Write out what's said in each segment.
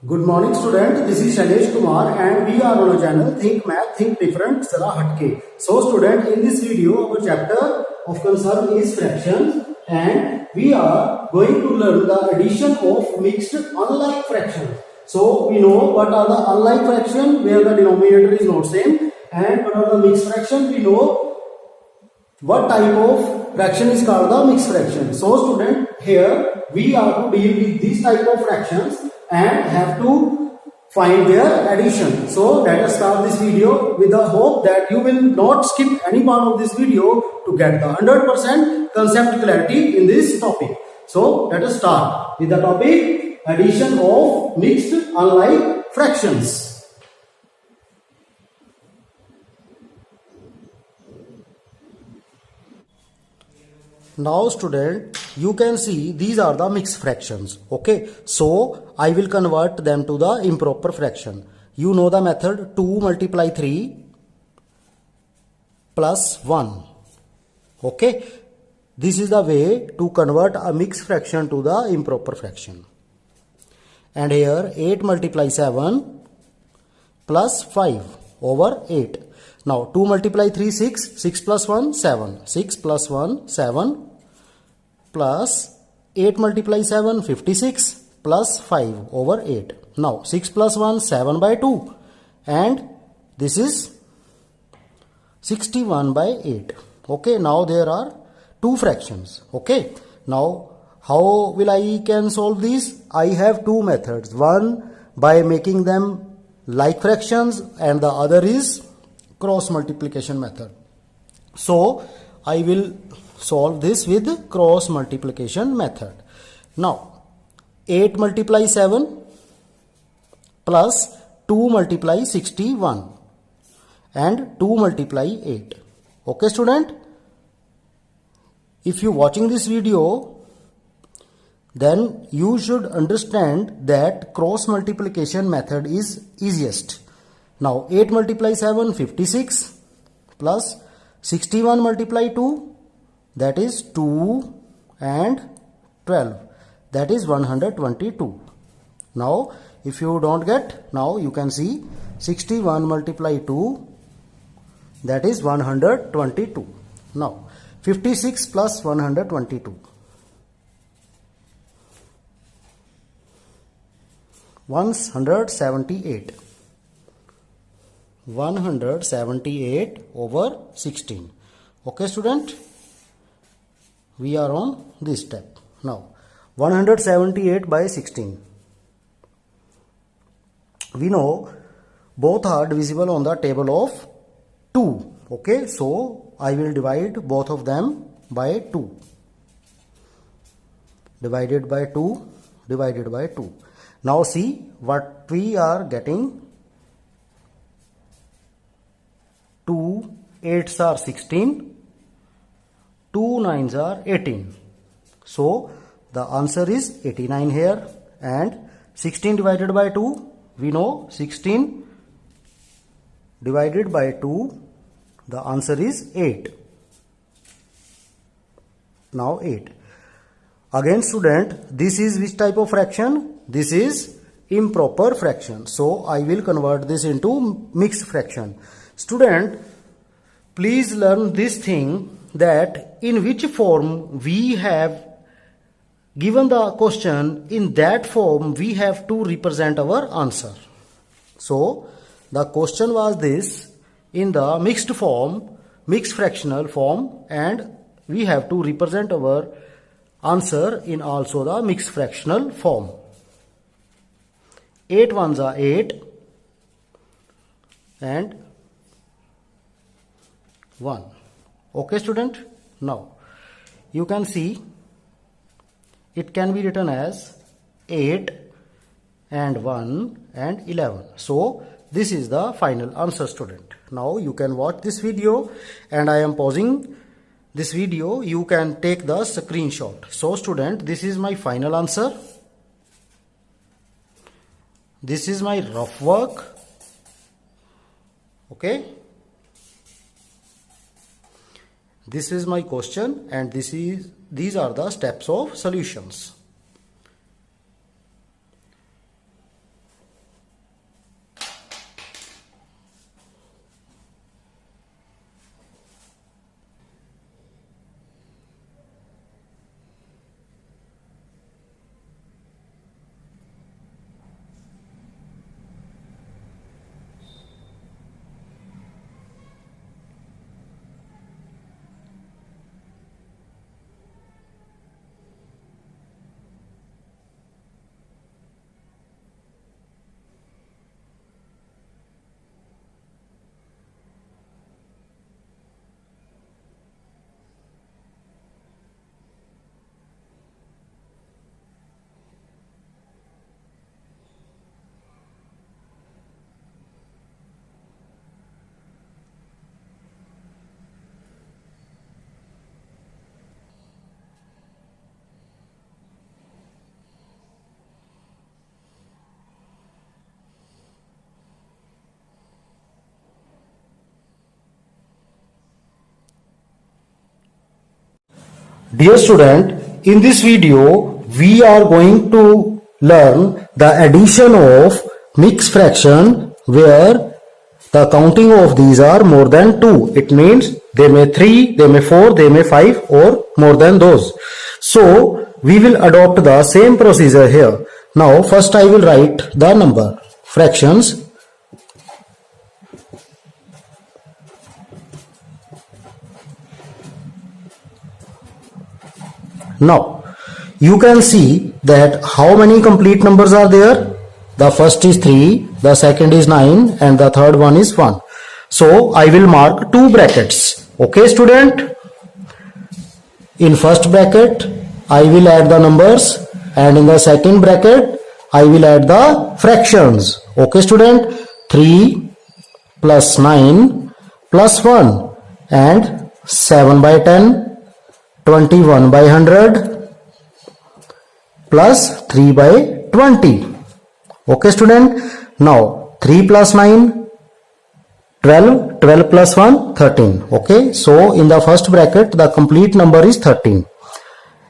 Good morning student, this is Shailesh Kumar and we are on a channel Think Math, Think Different, Zara Hatke. So student, in this video our chapter of concern is fractions and we are going to learn the addition of mixed unlike fractions. So we know what are the unlike fraction where the denominator is not same, and what are the mixed fraction. We know what type of fraction is called the mixed fraction. So student, here we are to deal with this type of fractions and have to find their addition. So let us start this video with the hope that you will not skip any part of this video to get the 100% concept clarity in this topic. So let us start with the topic addition of mixed unlike fractions. Now student, you can see these are the mixed fractions. Okay, so I will convert them to the improper fraction. You know the method 2 multiply 3 plus 1. Okay, this is the way to convert a mixed fraction to the improper fraction. And here 8 multiply 7 plus 5 over 8. Now 2 multiply 3 6, 6 plus 1 7, 6 plus 1 7 plus 8 multiply 7 56 plus 5 over 8. Now 6 plus 1 7 by 2 and this is 61 by 8. Okay, now there are two fractions. Okay, now how will I can solve these? I have two methods. One by making them like fractions and the other is cross multiplication method. So I will solve this with cross multiplication method. Now 8 multiply 7 plus 2 multiply 61 and 2 multiply 8. Okay student, if you watching this video, then you should understand that cross multiplication method is easiest. Now 8 multiply 7 56 plus 61 multiply 2 that is 2 and 12 that is 122. Now if you don't get, now you can see 61 multiply 2 that is 122. Now 56 plus 122 178. 178 over 16. Okay student, we are on this step. Now 178 by 16. We know both are divisible on the table of 2. Okay, so I will divide both of them by 2. Divided by 2, divided by 2. Now see what we are getting. 2 8s are 16, 2 9s are 18. So the answer is 89 here, and 16 divided by 2, we know 16 divided by 2, the answer is 8. Now 8. Again student, this is which type of fraction? This is improper fraction. So I will convert this into mixed fraction. Student, please learn this thing that in which form we have given the question, in that form we have to represent our answer. So the question was this, in the mixed form, mixed fractional form, and we have to represent our answer in also the mixed fractional form. 8 ones are 8 and 1. Okay student, now you can see it can be written as 8 and 1 and 11. So this is the final answer student. Now you can watch this video and I am pausing this video. You can take the screenshot. So student, this is my final answer. This is my rough work. Okay. This is my question and these are the steps of solutions. Dear student, in this video, we are going to learn the addition of mixed fraction where the counting of these are more than 2. It means they may 3, they may 4, they may 5 or more than those. So, we will adopt the same procedure here. Now, first I will write the number fractions. Now, you can see that how many complete numbers are there. The first is 3, the second is 9 and the third one is 1. So, I will mark 2 brackets. Okay student? In first bracket, I will add the numbers and in the second bracket, I will add the fractions. Okay student? 3 plus 9 plus 1 and 7 by 10. 21 by 100 plus 3 by 20. Okay student. Now 3 plus 9, 12, 12 plus 1, 13. Okay. So in the first bracket the complete number is 13.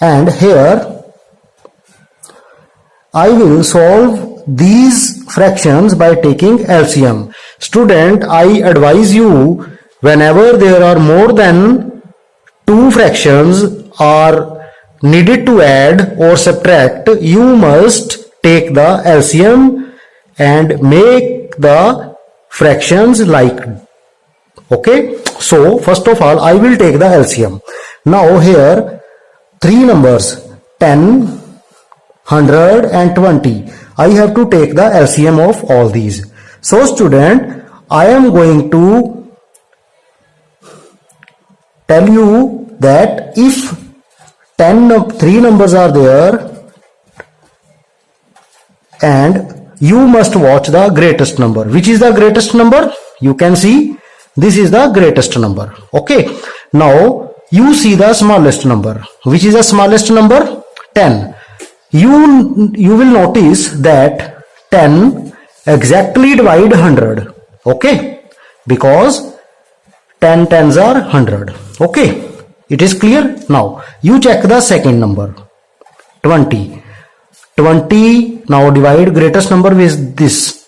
And here I will solve these fractions by taking LCM. Student, I advise you whenever there are more than 2 fractions are needed to add or subtract, you must take the LCM and make the fractions like. Okay. So first of all, I will take the LCM. Now here 3 numbers 10, 100 and 20. I have to take the LCM of all these. So student, I am going to tell you that if 3 numbers are there and you must watch the greatest number. Which is the greatest number? You can see this is the greatest number. Okay. Now you see the smallest number. Which is the smallest number? 10. You will notice that 10 exactly divide 100. Okay. Because 10 tens are 100. Okay, it is clear. Now you check the second number 20. 20 now divide greatest number with this.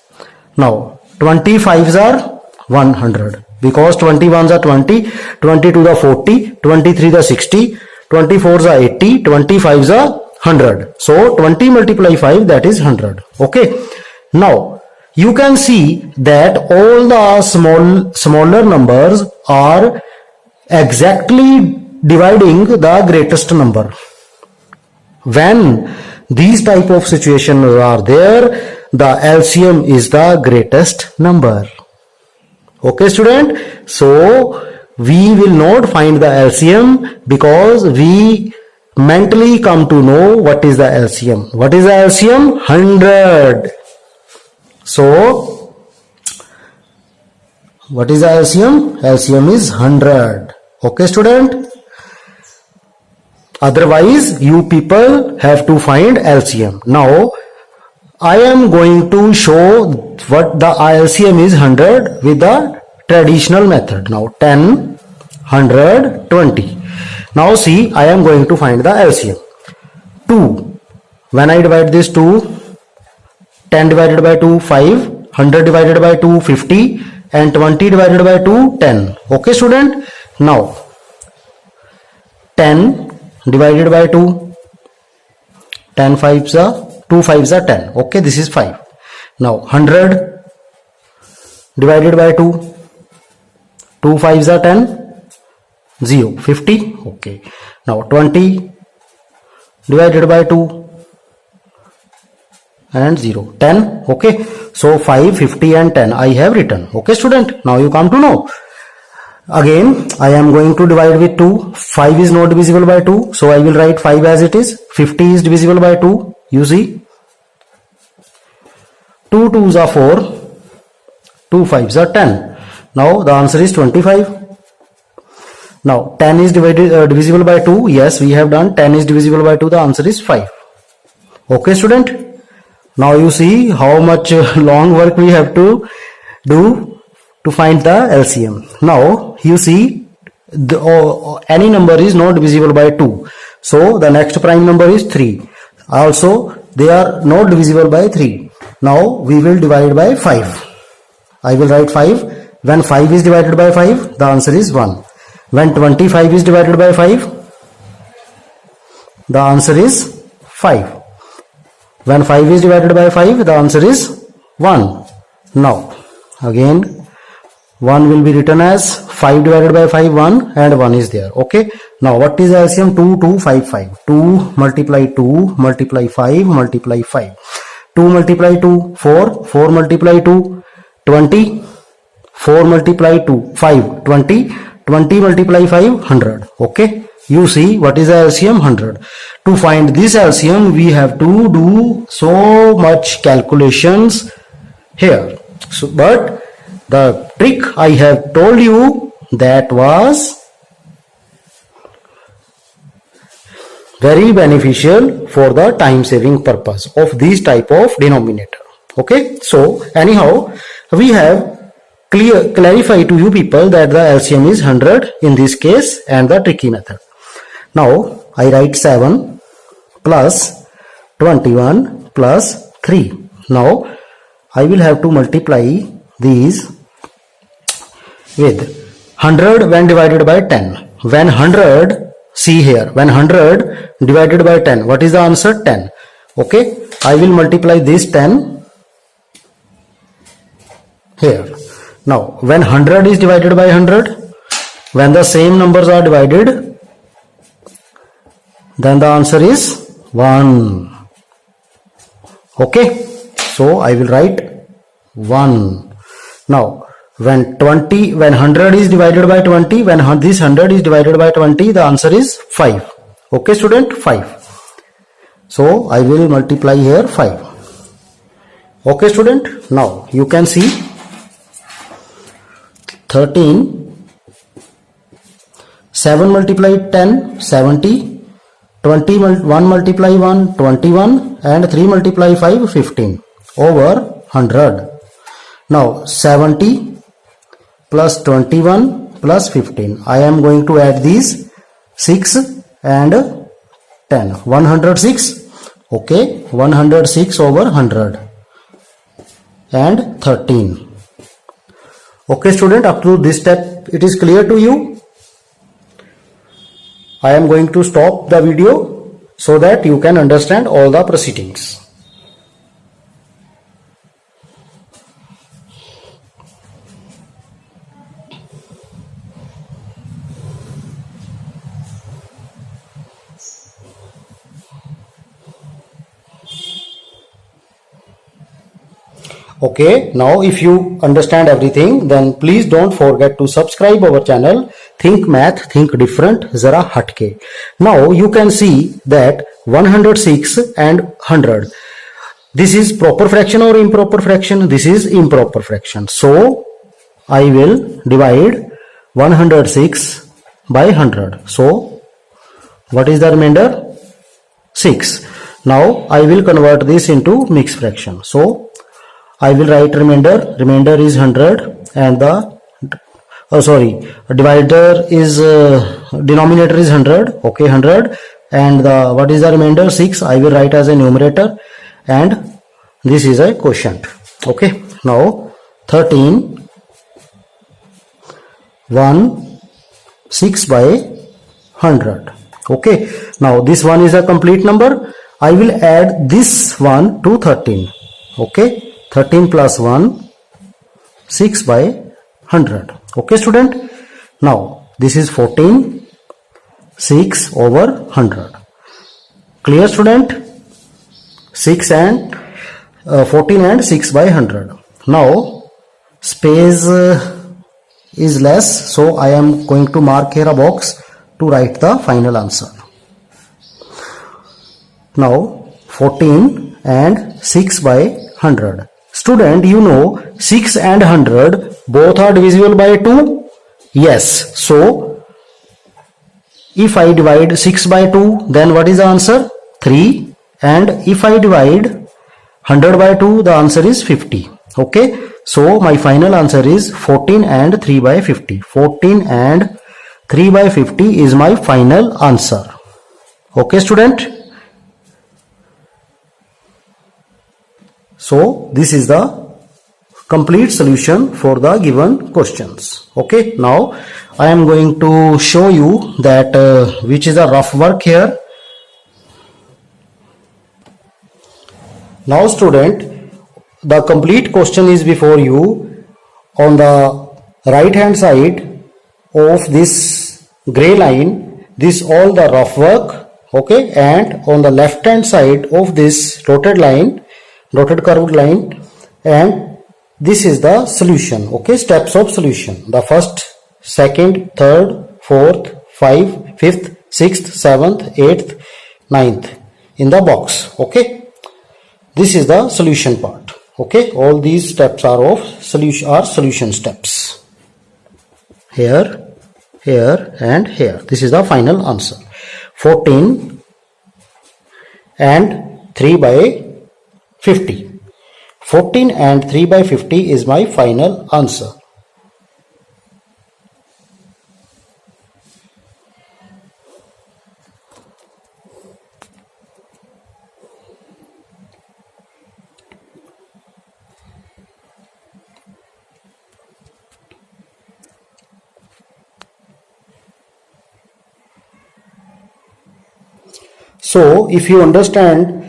Now 25s are 100 because 21s are 20, 22 the 40, 23 the 60, 24s are 80, 25s are 100. So 20 multiply 5, that is 100. Okay. Now you can see that all the smaller numbers are exactly dividing the greatest number. When these type of situations are there, the LCM is the greatest number. Okay student? So we will not find the LCM because we mentally come to know what is the LCM. What is the LCM? 100. So what is the LCM? LCM is 100. Okay student? Otherwise you people have to find LCM. Now I am going to show what the LCM is 100 with the traditional method. Now 10, 100, 20. Now see, I am going to find the LCM. 2. When I divide this 2, 10 divided by 2, 5, 100 divided by 2, 50 and 20 divided by 2, 10. Okay student? Now 10 divided by 2, 10 5s are 2 5s are 10. Okay, this is 5. Now 100 divided by 2, 2 5s are 10, 0, 50. Okay. Now 20 divided by 2 and 0, 10. Okay. So 5, 50 and 10 I have written. Okay student. Now you come to know. Again I am going to divide with 2. 5 is not divisible by 2. So I will write 5 as it is. 50 is divisible by 2. You see. 2 2s are 4. 2 5s are 10. Now the answer is 25. Now 10 is divisible by 2. Yes, we have done. 10 is divisible by 2. The answer is 5. Okay student. Now you see how much long work we have to do to find the LCM. Now you see any number is not divisible by 2. So the next prime number is 3. Also they are not divisible by 3. Now we will divide by 5. I will write 5. When 5 is divided by 5, the answer is 1. When 25 is divided by 5, the answer is 5. When 5 is divided by 5, the answer is 1. Now again 1 will be written as 5 divided by 5, 1, and 1 is there. Okay. Now what is LCM? 2, 2, 5, 5. 2 multiply 2 multiply 5 multiply 5. 2 multiply 2, 4. 4 multiply 2, 20. 4 multiply 2, 5. 20. 20 multiply 5, 100. Okay. You see what is the LCM? 100. To find this LCM, we have to do so much calculations here. So, but the trick I have told you, that was very beneficial for the time saving purpose of this type of denominator. Okay. So anyhow, we have clarify to you people that the LCM is 100 in this case and the tricky method. Now I write 7 plus 21 plus 3. Now I will have to multiply these with 100 when divided by 10. When 100, see here, when 100 divided by 10, what is the answer? 10. Okay. I will multiply this 10 here. Now when 100 is divided by 100, when the same numbers are divided, then the answer is 1. Okay. So I will write 1. Now when 100 is divided by 20, when this 100 is divided by 20, the answer is 5. Okay student, 5. So I will multiply here 5. Okay student. Now you can see 13, 7 multiply 10, 70, 21 multiply 1, 21, and 3 multiply 5, 15 over 100. Now 70 plus 21 plus 15. I am going to add these 6 and 10. 106. Okay. 106 over 100 and 13. Okay student, up to this step it is clear to you. I am going to stop the video so that you can understand all the proceedings. Okay, now if you understand everything, then please don't forget to subscribe our channel Think Math, Think Different, Zara Hatke. Now you can see that 106 and 100. This is proper fraction or improper fraction? This is improper fraction. So I will divide 106 by 100. So what is the remainder? 6. Now I will convert this into mixed fraction. So I will write remainder. Remainder is 100 and the divider is denominator is 100. Okay, 100, and the what is the remainder? 6. I will write as a numerator and this is a quotient. Okay. Now 13, 1, 6 by 100. Okay. Now this one is a complete number. I will add this one to 13. Okay. 13 plus 1, 6 by 100. Okay student. Now this is 14, 6 over 100. Clear student? 6 and 14 and 6 by 100. Now space is less, so I am going to mark here a box to write the final answer. Now 14 and 6 by 100. Student, you know 6 and 100 both are divisible by 2? Yes. So if I divide 6 by 2, then what is the answer? 3. And if I divide 100 by 2, the answer is 50. Okay. So my final answer is 14 and 3 by 50. 14 and 3/50 is my final answer. Okay, student? So this is the complete solution for the given questions. Okay, now I am going to show you that which is a rough work here. Now student, the complete question is before you. On the right hand side of this gray line, this all the rough work, okay, and on the left hand side of this dotted line, dotted curved line, and this is the solution, okay, steps of solution. The first, second, third, fourth, 5, 5th, 6th, 7th, 8th, 9th in the box, okay. This is the solution part, okay. All these steps are of solution steps. Here, here and here. This is the final answer. 14 and 3/50. 14 and 3/50 is my final answer. So if you understand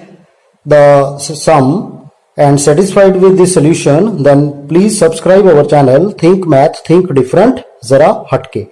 the sum and satisfied with the solution, then please subscribe our channel Think Math Think Different Zara Hatke.